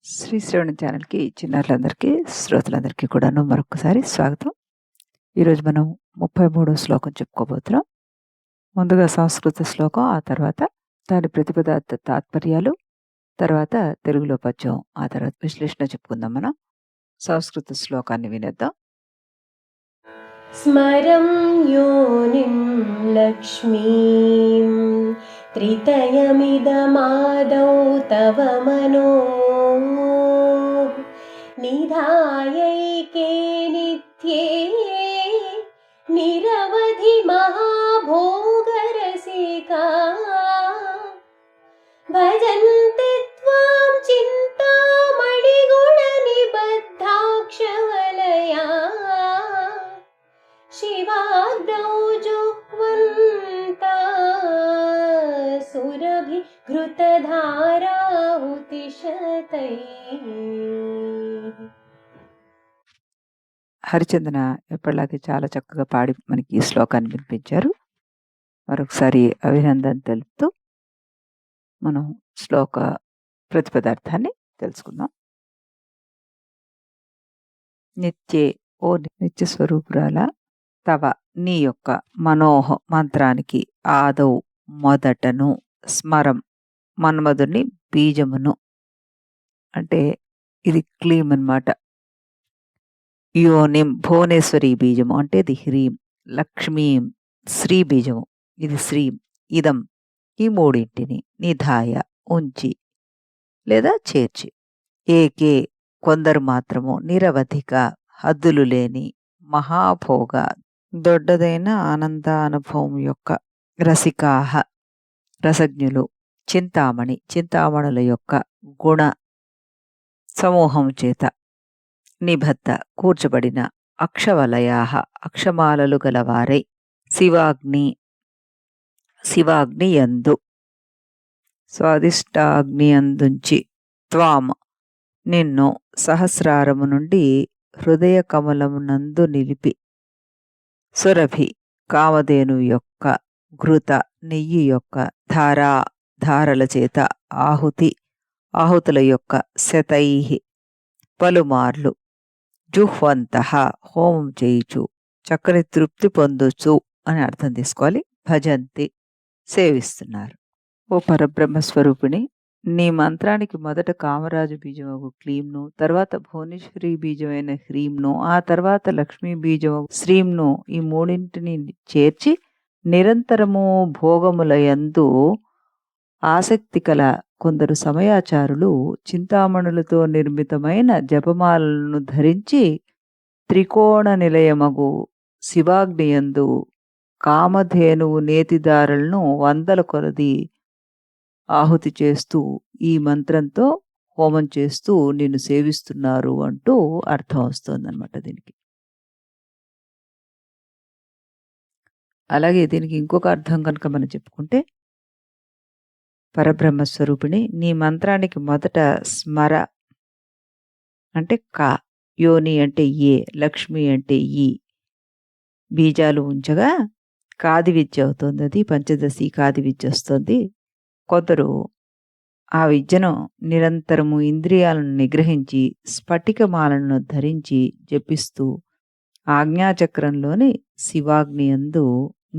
శ్రీ శ్రవణ ఛానల్‌కి చిన్నారులందరికీ, శ్రోతలందరికీ కూడాను మరొక్కసారి స్వాగతం. ఈరోజు మనం 33వ శ్లోకం చెప్పుకోబోతున్నాం. ముందుగా సంస్కృత శ్లోకం, ఆ తర్వాత దాని ప్రతిపదార్థ తాత్పర్యాలు, తర్వాత తెలుగులో పద్యం, ఆ తర్వాత విశ్లేషణ చెప్పుకుందాం మనం. సంస్కృత శ్లోకాన్ని వినేద్దాం. స్మరం యోనిం లక్ష్మీం త్రితయమిదమాదౌ తవ మనో నిధాయైకే నిత్యే నిరవధి మహాభోగరసికా భజంతి త్వాం చింతామణిగుణనిబద్ధాక్షవలయా शिवाग्नौ जुह्वन्ता सुरभिघृतधाराहुतिशतैः. హరిచందన ఎప్పటిలాగే చాలా చక్కగా పాడి మనకి ఈ శ్లోకాన్ని వినిపించారు. మరొకసారి అభినందన తెలుపుతూ మనం శ్లోక ప్రతిపదార్థాన్ని తెలుసుకుందాం. నిత్యే, ఓ నిత్య స్వరూపురాల, తవ నీ యొక్క మనోహ మంత్రానికి, ఆదౌ మొదటను, స్మరం మన్మధుని బీజమును, అంటే ఇది క్లీం అన్నమాట. యోనిం భువనేశ్వరి బీజము అంటే ఇది హ్రీం, లక్ష్మీం శ్రీ బీజము ఇది శ్రీం, ఇదం ఈ మూడింటిని, నిధాయ ఉంచి లేదా చేర్చి, ఏకే కొందరు మాత్రము, నిరవధిక హద్దులు లేని, మహాభోగ దొడ్డదైన ఆనంద అనుభవం యొక్క, రసికాహ రసజ్ఞులు, చింతామణి చింతామణుల యొక్క గుణ సమూహం చేత, నిబద్ధ కూర్చబడిన, అక్షవలయాహ అక్షమాలలు గలవారై, శివాగ్ని శివాగ్నియందు స్వాదిష్టాగ్నియందుంచి, త్వాం నిన్ను సహస్రారము నుండి హృదయ కమలమునందు నిలిపి, సురభి కామధేను యొక్క ఘృత నెయ్యి యొక్క ధారల చేత, ఆహుతుల యొక్క శతైహి పలుమార్లు, జుహ్వంతః హోమం చేయుచు, చక్కని తృప్తి పొందుచు అని అర్థం తీసుకోవాలి. భజంతి సేవిస్తున్నారు. ఓ పరబ్రహ్మ స్వరూపిణి, నీ మంత్రానికి మొదట కామరాజు బీజమగు క్లీంను, తర్వాత భువనేశ్వరి బీజమైన హ్రీంను, ఆ తర్వాత లక్ష్మీ బీజము శ్రీంను, ఈ మూడింటిని చేర్చి నిరంతరము భోగములయందు ఆసక్తి కల కొందరు సమయాచారులు చింతామణులతో నిర్మితమైన జపమాలను ధరించి, త్రికోణ నిలయమగు శివాగ్నియందు కామధేనువు నేతిదారులను వందల కొలది ఆహుతి చేస్తూ, ఈ మంత్రంతో హోమం చేస్తూ నిన్ను సేవిస్తున్నారు అంటూ అర్థం వస్తుందన్నమాట దీనికి. అలాగే దీనికి ఇంకొక అర్థం కనుక మనం చెప్పుకుంటే, పరబ్రహ్మ స్వరూపిణి, నీ మంత్రానికి మొదట స్మర అంటే కా, యోని అంటే ఏ, లక్ష్మి అంటే ఈ బీజాలు ఉంచగా కాది విద్య అవుతుంది. అది పంచదశి కాది విద్య వస్తుంది. కొందరు ఆ విద్యను నిరంతరము ఇంద్రియాలను నిగ్రహించి స్ఫటికమాలను ధరించి జపిస్తూ ఆజ్ఞాచక్రంలోని శివాగ్ని యందు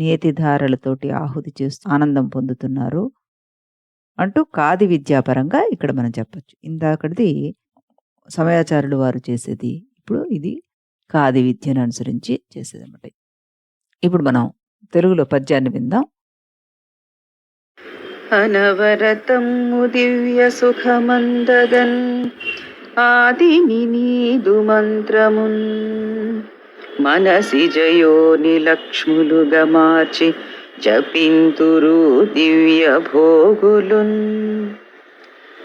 నేతిధారలతోటి ఆహుతి చేస్తూ ఆనందం పొందుతున్నారు అంటూ కాది విద్యాపరంగా ఇక్కడ మనం చెప్పచ్చు. ఇందాకటిది సమయాచారులు వారు చేసేది, ఇప్పుడు ఇది కాది విద్యను అనుసరించి చేసేది అన్నమాట. ఇప్పుడు మనం తెలుగులో పద్యాన్ని విందాం. అనవరతము దివ్య సుఖమందగన్ ఆదిని నీదు మంత్రమున్ మనసి జయోని లక్ష్ములుగా మార్చి జపింతురు దివ్య భోగులున్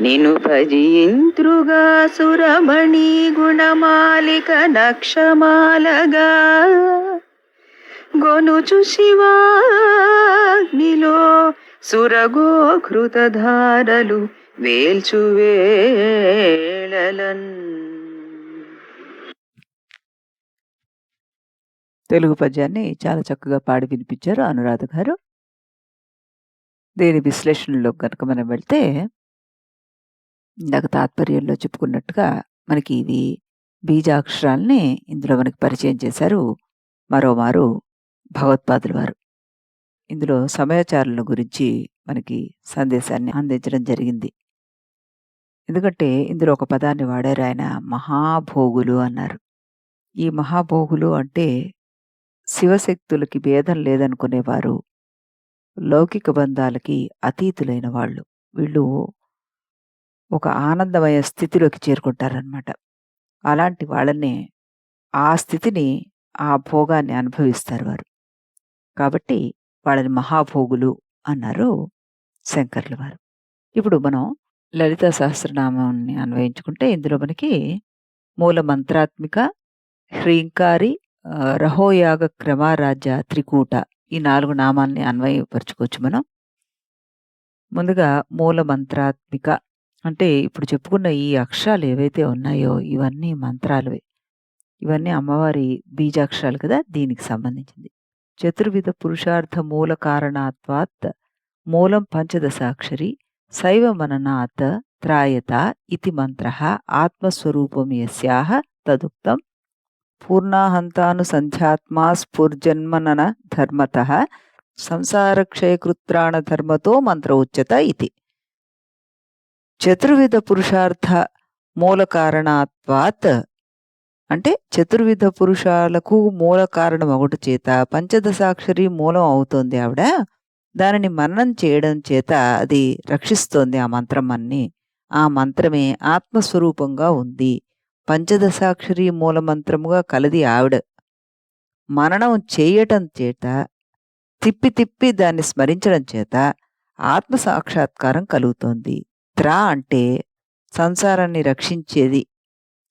నిను భజింత్రుగా సురమణి గుణమాలిక నక్షమాలగా గొనుచు శివాగ్నిలో సురగో ఘృతధారలు వేల్చు వేళలన్. తెలుగు పద్యాన్ని చాలా చక్కగా పాడి వినిపించారు అనురాధ గారు. దీని విశ్లేషణలో కనుక మనం వెళ్తే, ఇందాక తాత్పర్యంలో చెప్పుకున్నట్టుగా మనకి ఇవి బీజాక్షరాల్ని ఇందులో మనకి పరిచయం చేశారు మరోమారు భగవత్పాదుల వారు. ఇందులో సమయాచారుల గురించి మనకి సందేశాన్ని అందించడం జరిగింది. ఎందుకంటే ఇందులో ఒక పదాన్ని వాడారు ఆయన, మహాభోగులు అన్నారు. ఈ మహాభోగులు అంటే శివశక్తులకి భేదం లేదనుకునేవారు, లౌకిక బంధాలకి అతీతులైన వాళ్ళు. వీళ్ళు ఒక ఆనందమయ స్థితిలోకి చేరుకుంటారనమాట. అలాంటి వాళ్ళని, ఆ స్థితిని, ఆ భోగాన్ని అనుభవిస్తారు వారు. కాబట్టి వాళ్ళని మహాభోగులు అన్నారు శంకర్ల వారు. ఇప్పుడు మనం లలితా సహస్రనామాన్ని అన్వయించుకుంటే ఇందులో మనకి మూల మంత్రాత్మిక, హ్రీంకారి, రహోయాగ, క్రమారాజ్య, త్రికూట ఈ 4 నామాల్ని అన్వయపరుచుకోవచ్చు మనం. ముందుగా మూల మంత్రాత్మిక అంటే ఇప్పుడు చెప్పుకున్న ఈ అక్షరాలు ఏవైతే ఉన్నాయో ఇవన్నీ మంత్రాలవే. ఇవన్నీ అమ్మవారి బీజాక్షరాలు కదా, దీనికి సంబంధించింది. చతుర్విధ పురుషార్థ మూల కారణాత్వాత్ మూలం పంచదశాక్షరి శైవ మననాత్ త్రాయత ఇతి మంత్రః ఆత్మస్వరూపం యస్యాః తదుక్తం పూర్ణాహంతానుసంధ్యాత్మా స్ఫుర్జన్మనన ధర్మతః సంసారక్షయకృత్రాణ ధర్మతో మంత్ర ఉచ్యత ఇతి. చతుర్విధ పురుషార్థ మూల కారణాత్వాత్ అంటే చతుర్విధ పురుషాలకు మూల కారణం ఒకటి చేత పంచదశాక్షరి మూలం అవుతోంది ఆవిడ. దానిని మననం చేయడం చేత అది రక్షిస్తోంది ఆ మంత్రం అన్ని. ఆ మంత్రమే ఆత్మస్వరూపంగా ఉంది. పంచదశాక్షరి మూల మంత్రముగా కలది ఆవిడ. మననం చేయటం చేత, తిప్పి తిప్పి దాన్ని స్మరించడం చేత ఆత్మ సాక్షాత్కారం కలుగుతోంది. త్రా అంటే సంసారాన్ని రక్షించేది,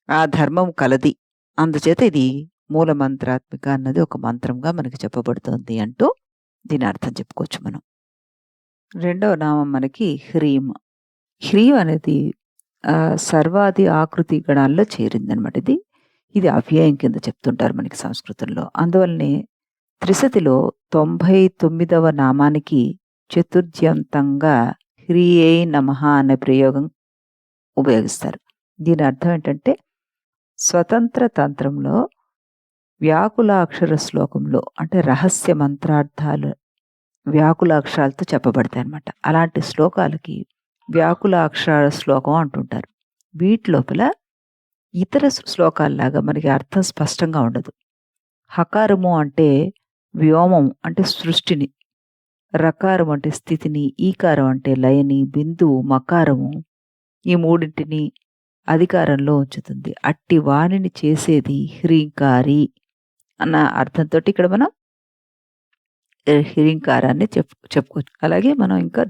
ఆ ధర్మం కలది. అందుచేత ఇది మూల మంత్రాత్మిక అన్నది ఒక మంత్రంగా మనకి చెప్పబడుతోంది అంటూ దీని అర్థం చెప్పుకోవచ్చు మనం. రెండవ నామం మనకి హ్రీం. హ్రీం అనేది సర్వాది ఆకృతి గణాల్లో చేరిందనమాట. ఇది అవ్యయం కింద చెప్తుంటారు మనకి సంస్కృతంలో. అందువల్లనే త్రిశతిలో 99వ నామానికి చతుర్థ్యంతంగా హ్రీయై నమః అనే ప్రయోగం ఉపయోగిస్తారు. దీని అర్థం ఏంటంటే స్వతంత్ర తంత్రంలో వ్యాకులాక్షర శ్లోకంలో అంటే రహస్య మంత్రార్థాలు వ్యాకులాక్షరాలతో చెప్పబడతాయి అన్నమాట. అలాంటి శ్లోకాలకి వ్యాకులాక్షర శ్లోకం అంటుంటారు. వీటి లోపల ఇతర శ్లోకాల్లాగా మనకి అర్థం స్పష్టంగా ఉండదు. హకారము అంటే వ్యోమం అంటే సృష్టిని, రకారం అంటే స్థితిని, ఈకారం అంటే లయని, బిందువు మకారము ఈ మూడింటిని అధికారంలో ఉంచుతుంది. అట్టి వాణిని చేసేది హ్రీంకారి అన్న అర్థంతో ఇక్కడ మనం హ్రీంకారాన్ని చెప్పుకోవచ్చు. అలాగే మనం ఇంకా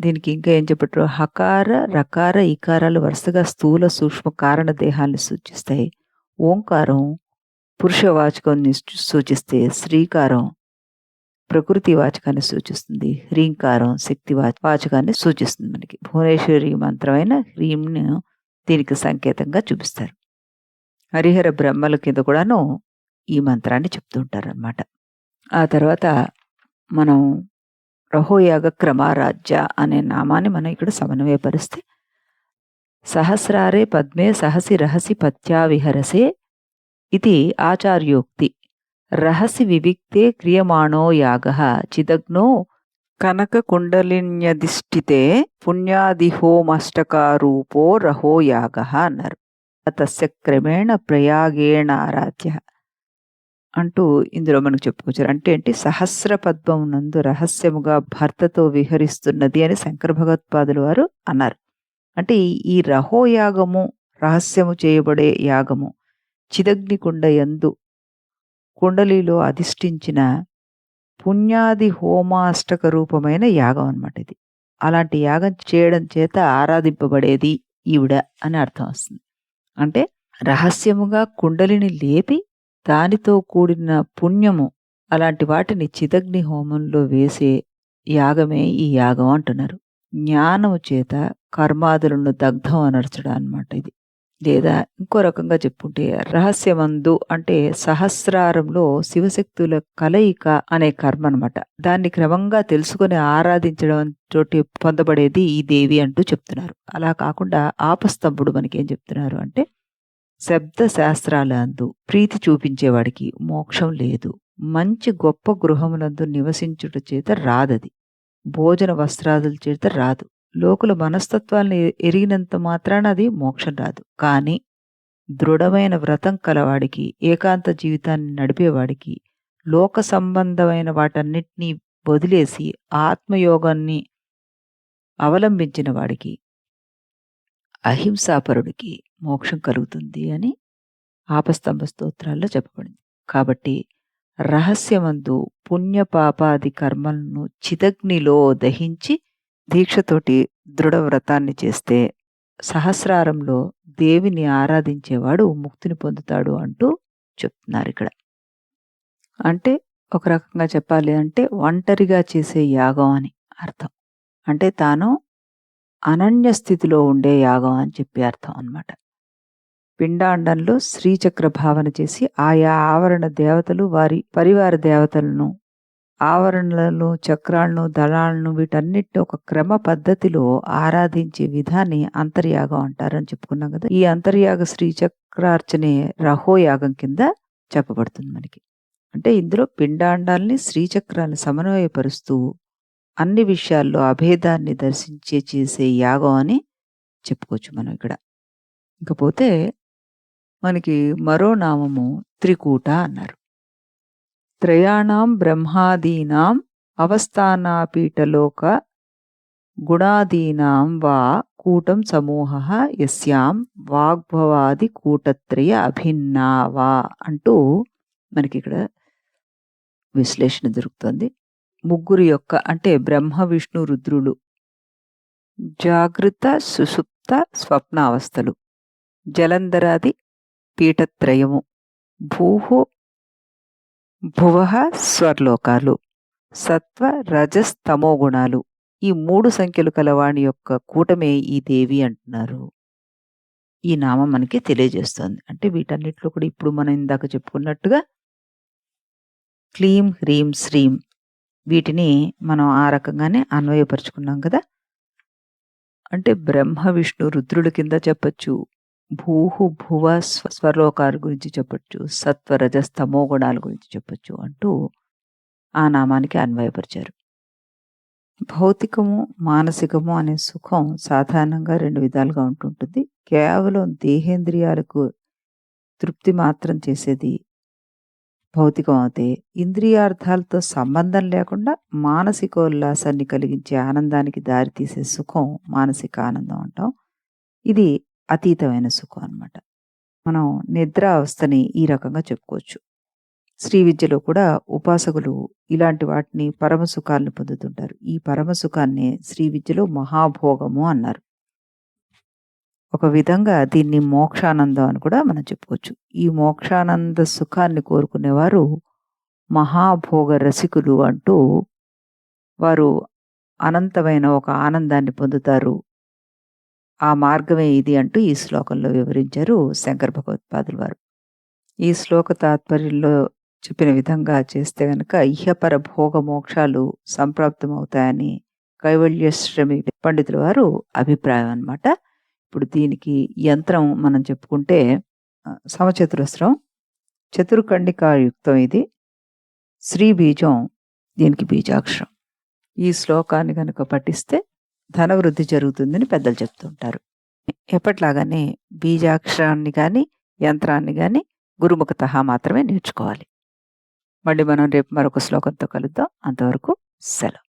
దీనికి ఇంకా ఏం చెప్పట్టు, హకార రకార ఈకారాలు వరుసగా స్థూల సూక్ష్మ కారణ దేహాన్ని సూచిస్తాయి. ఓంకారం పురుషవాచకాన్ని సూచిస్తే, శ్రీకారం ప్రకృతి వాచకాన్ని సూచిస్తుంది, హ్రీంకారం శక్తి వాచకాన్ని సూచిస్తుంది. మనకి భువనేశ్వరి మంత్రమైన హ్రీంను దీనికి సంకేతంగా చూపిస్తారు. హరిహర బ్రహ్మల కింద కూడాను ఈ మంత్రాన్ని చెప్తూ ఉంటారన్నమాట. ఆ తర్వాత మనం రహోయాగ క్రమారాజ్య అనే నామాన్ని మనం ఇక్కడ సమన్వయపరిస్తే, సహస్రారే పద్మే సహసి రహసి పత్యా విహరసే ఇది ఆచార్యోక్తి. రహసి వివిక్తే క్రియమాణో యాగః చిదగ్నో కనక కుండలిన్యధిష్ఠితే పుణ్యాదిహోమష్టకారూపో రహో యాగః అన్నారు. తస్య క్రమేణ ప్రయాగేణ ఆరాధ్య అంటూ ఇందులో మనకు చెప్పుకోవచ్చు. అంటే ఏంటి, సహస్ర పద్మం నందు రహస్యముగా భర్తతో విహరిస్తున్నది అని శంకర భగవత్పాదుల వారు అన్నారు. అంటే ఈ రహోయాగము రహస్యము చేయబడే యాగము, చిదగ్ని కుండ యందు కుండలిలో అధిష్ఠించిన పుణ్యాది హోమాష్టక రూపమైన యాగం అన్నమాట ఇది. అలాంటి యాగం చేయడం చేత ఆరాధింపబడేది ఈవిడ అని అర్థం వస్తుంది. అంటే రహస్యముగా కుండలిని లేపి దానితో కూడిన పుణ్యము అలాంటి వాటిని చిదగ్ని హోమంలో వేసే యాగమే ఈ యాగం అంటున్నారు. జ్ఞానము చేత కర్మాదులను దగ్ధం అనర్చడం అన్నమాట ఇది. లేదా ఇంకో రకంగా చెప్పుకుంటే రహస్యమందు అంటే సహస్రారంలో శివశక్తుల కలయిక అనే కర్మ అనమాట. దాన్ని క్రమంగా తెలుసుకొని ఆరాధించడం తోటి పొందబడేది ఈ దేవి అంటూ చెప్తున్నారు. అలా కాకుండా ఆపస్తంభుడు మనకేం చెప్తున్నారు అంటే శబ్ద శాస్త్రాల అందు ప్రీతి చూపించేవాడికి మోక్షం లేదు. మంచి గొప్ప గృహములందు నివసించుట చేత రాదది. భోజన వస్త్రాదుల చేత రాదు. లోకుల మనస్తత్వాలను ఎరిగినంత మాత్రాన అది మోక్షం రాదు. కానీ దృఢమైన వ్రతం కలవాడికి, ఏకాంత జీవితాన్ని నడిపేవాడికి, లోక సంబంధమైన వాటన్నిటినీ వదిలేసి ఆత్మయోగాన్ని అవలంబించిన వాడికి, అహింసాపరుడికి మోక్షం కలుగుతుంది అని ఆపస్తంభ స్తోత్రాల్లో చెప్పబడింది. కాబట్టి రహస్యమందు పుణ్యపాపాది కర్మలను చిదగ్నిలో దహించి దీక్షతోటి దృఢ వ్రతాన్ని చేస్తే సహస్రారంలో దేవిని ఆరాధించేవాడు ముక్తిని పొందుతాడు అంటూ చెప్తున్నారు ఇక్కడ. అంటే ఒక రకంగా చెప్పాలి అంటే ఒంటరిగా చేసే యాగం అని అర్థం. అంటే తాను అనన్య స్థితిలో ఉండే యాగం అని చెప్పి అర్థం అన్నమాట. పిండాండంలో శ్రీచక్ర భావన చేసి ఆయా ఆవరణ దేవతలు వారి పరివార దేవతలను, ఆవరణలను, చక్రాలను, దళాలను వీటన్నిటిని ఒక క్రమ పద్ధతిలో ఆరాధించే విధాన్ని అంతర్యాగం అంటారని చెప్పుకున్నాం కదా. ఈ అంతర్యాగ శ్రీచక్రార్చనే రహోయాగం కింద చెప్పబడుతుంది మనకి. అంటే ఇందులో పిండాండాల్ని శ్రీచక్రాన్ని సమన్వయపరుస్తూ అన్ని విషయాల్లో అభేదాన్ని చేసే యాగం అని చెప్పుకోవచ్చు మనం ఇక్కడ. ఇకపోతే మనకి మరో నామము త్రికూట అన్నారు. త్రయాణం బ్రహ్మాదీనాం అవస్థానాపీఠలోక గుణాదీనాం వా కూటం సమూహ యస్యాం వాగ్భవాది కూటత్రయ అభిన్నా వా అంటూ మనకి ఇక్కడ విశ్లేషణ దొరుకుతుంది. ముగ్గురు యొక్క అంటే బ్రహ్మ విష్ణు రుద్రులు జాగృత సుషుప్త స్వప్నావస్థలు, జలంధరాది పీఠత్రయము, భూహు భువః స్వర్లోకాలు, సత్వ రజస్తమో గుణాలు, ఈ 3 సంఖ్యలు కలవాణి యొక్క కూటమే ఈ దేవి అంటున్నారు. ఈ నామం మనకి తెలియజేస్తుంది. అంటే వీటన్నిటిలో కూడా ఇప్పుడు మనం ఇందాక చెప్పుకున్నట్టుగా క్లీం హ్రీం శ్రీం వీటిని మనం ఆ రకంగానే అన్వయపరుచుకున్నాం కదా. అంటే బ్రహ్మ విష్ణు రుద్రుల కింద చెప్పచ్చు, భూహు భువ స్వర్లోకాల గురించి చెప్పచ్చు, సత్వ రజస్తమో గుణాల గురించి చెప్పచ్చు అంటూ ఆ నామానికి అన్వయపరిచారు. భౌతికము మానసికము అనే సుఖం సాధారణంగా 2 విధాలుగా ఉంటుంటుంది. కేవలం దేహేంద్రియాలకు తృప్తి మాత్రం చేసేది భౌతికం అయితే, ఇంద్రియార్థాలతో సంబంధం లేకుండా మానసికోల్లాసాన్ని కలిగించే ఆనందానికి దారితీసే సుఖం మానసిక ఆనందం అంటాం. ఇది అతీతమైన సుఖం అన్నమాట. మనం నిద్ర అవస్థని ఈ రకంగా చెప్పుకోవచ్చు. శ్రీ విద్యలో కూడా ఉపాసకులు ఇలాంటి వాటిని పరమ సుఖాలను పొందుతుంటారు. ఈ పరమ సుఖాన్ని శ్రీ విద్యలో మహాభోగము అన్నారు. ఒక విధంగా దీన్ని మోక్షానందం అని కూడా మనం చెప్పుకోవచ్చు. ఈ మోక్షానంద సుఖాన్ని కోరుకునేవారు మహాభోగ రసికులు అంటూ వారు అనంతమైన ఒక ఆనందాన్ని పొందుతారు. ఆ మార్గమే ఇది అంటూ ఈ శ్లోకంలో వివరించారు శంకర భగవత్పాదుల వారు. ఈ శ్లోక తాత్పర్యంలో చెప్పిన విధంగా చేస్తే గనక ఇహపర భోగ మోక్షాలు సంప్రాప్తమవుతాయని కైవల్యశ్రమి పండితుల వారు అభిప్రాయం అన్నమాట. ఇప్పుడు దీనికి యంత్రం మనం చెప్పుకుంటే సమచతురస్రం, చతుర్కండికాయుక్తం ఇది. శ్రీ బీజం దీనికి బీజాక్షరం. ఈ శ్లోకాన్ని కనుక పఠిస్తే ధనవృద్ధి జరుగుతుందని పెద్దలు చెప్తుంటారు. ఎప్పట్లాగానే బీజాక్షరాన్ని కానీ యంత్రాన్ని కానీ గురుముఖతః మాత్రమే నేర్చుకోవాలి. మళ్ళీ మనం రేపు మరొక శ్లోకంతో కలుద్దాం. అంతవరకు సెలవు.